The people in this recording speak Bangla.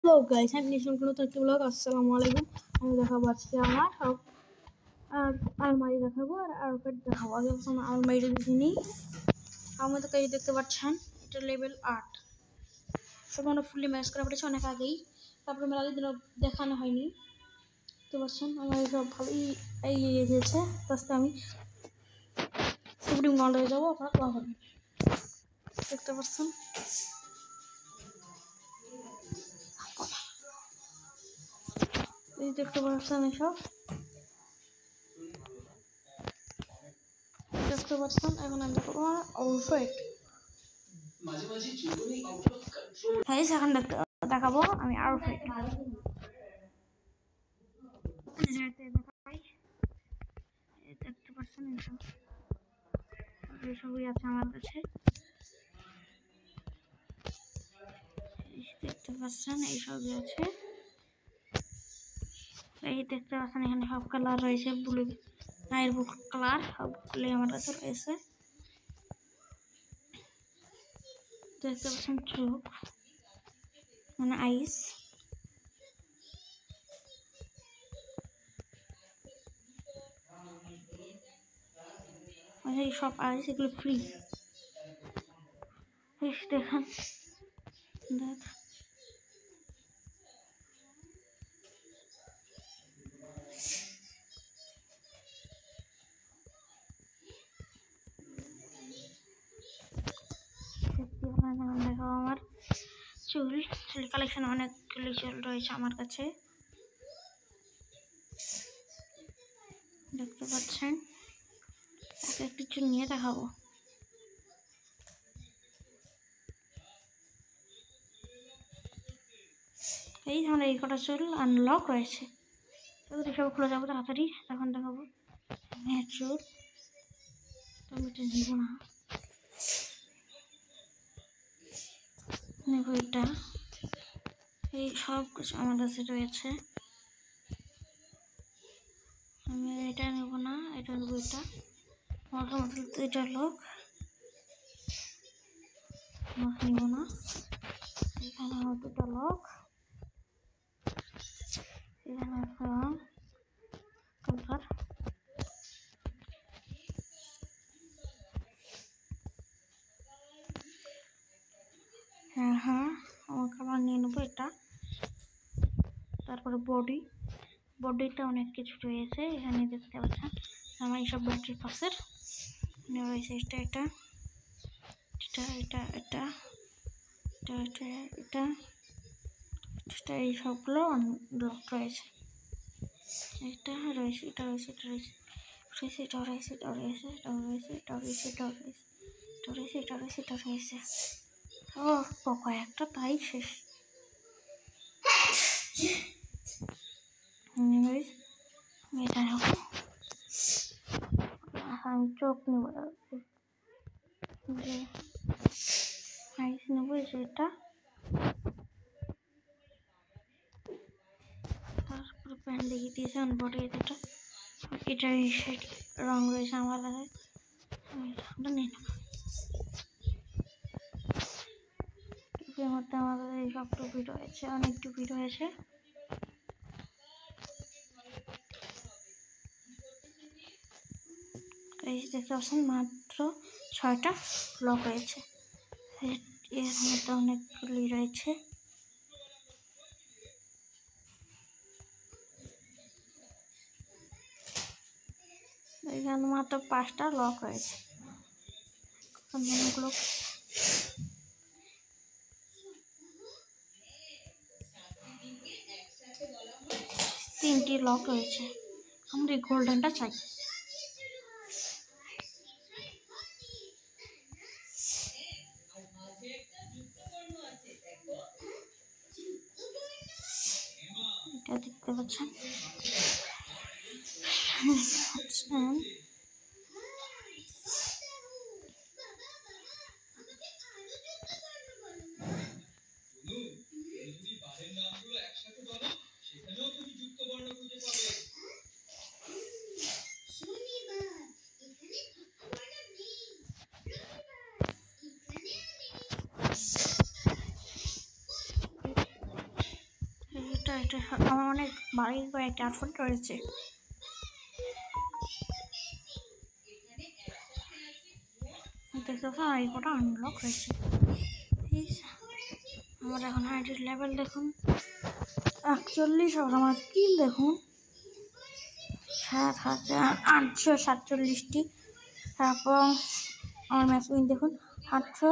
হ্যালো গাইস, আমি নিশান কোনো একটা ব্লগ। আসসালামু আলাইকুম। আমি দেখাবো আজকে আমার সব আলমারি দেখাবো আর আরপেট দেখাবো। আগে আমার আলমারিটা দেখে নিই। আমার তো কাজ দেখতে পাচ্ছেন, এটা লেভেল 8। সব আমরা ফুললি ম্যাচ করা পড়েছে অনেক আগেই, তারপরে মেলা দিন দেখানো হয়নি। দেখতে পাচ্ছেন আমার সব ভালোই এগিয়ে গিয়েছে। আস্তে আমি সুপ্রিম মলে যাবো, আপনারা দোয়া করবেন। দেখতে পাচ্ছেন এই দেখতে পাচ্ছেন এসব দেখতে পাচ্ছেন। এখন আমি দেখাবো আমার আউটফিট। এখন দেখাবো আমি আউটফিট। দেখতে পাচ্ছেন এইসবই আছে আমার কাছে। দেখতে পাচ্ছেন এইসবই আছে। এই দেখতে পাচ্ছেন এখানে সব কালার রয়েছে, ব্লু নাইট ব্লু কালার সবগুলি আমার কাছে রয়েছে। দেখতে পাচ্ছেন চোখ মানে আইস। এই সব আইস এগুলো ফ্রি। দেখেন দেখ দেখো আমার চুল কালেকশন অনেকগুলি চুল রয়েছে আমার কাছে। দেখতে পাচ্ছেন একটি চুল নিয়ে দেখাবো। এই ধরনের এই কটা চুল আনলক রয়েছে, সেগুলো সব খুলে যাবো তাড়াতাড়ি। তখন দেখাবো চুল। আমি এটা নিব না, নেব এটা। এই সব কিছু আমার কাছে রয়েছে, আমি এটা নেব না, এটা নেব। এটা আমাকে মতলব দুইটা লোক নিব না। এখানে আমার দুটা লোক, এখানে কালার। হ্যাঁ আমার কালার নিয়ে নেবো এটা। তারপরে বডিটা অনেক কিছু রয়েছে এখানে দেখতে পাচ্ছেন। আমার এইসব ব্যাটারি পাসের রয়েছে এটা এটা এটা এটা এটা এটা এটা এটা এটা এই সবগুলো ব্লক রয়েছে। এটা রয়েছে, এটা রয়েছে, এটা রয়েছে, এটা রয়েছে, এটা রয়েছে, এটা রয়েছে, এটা রয়েছে, এটা রয়েছে, এটা রয়েছে, এটা রয়েছে, এটা রয়েছে। ও কয়েকটা তাই শেষ। এটা নেব, আমি চোখ নেব, আইস নেব। এটা তারপরে প্যান্ট দেখিয়ে দিয়েছে বডি। এটা রং রয়েছে আমার কাছে, আমি এটা নিয়ে নেব। টুপির মধ্যে আমার কাছে এইসব টুপি রয়েছে, অনেক টুপি রয়েছে। এই দেখতে পাচ্ছেন মাত্র 6টা ব্লক রয়েছে, এর মধ্যে অনেকগুলি রয়েছে। এখানে মাত্র 5টা লক রয়েছে। অনেকগুলো 3টি লক রয়েছে। আমরা এই গোল্ডেনটা চাই। এটা দেখতে পাচ্ছেন এটা আমার অনেক বাড়ি করে একটা আউটফিট রয়েছে। দেখতে পাচ্ছেন আর এই কটা আনলক হয়েছে। আমার এখন হাইটের লেভেল দেখুন 41, আর আমার কিল দেখুন 7,847টি। তারপর আমার ম্যাচ উইন দেখুন 800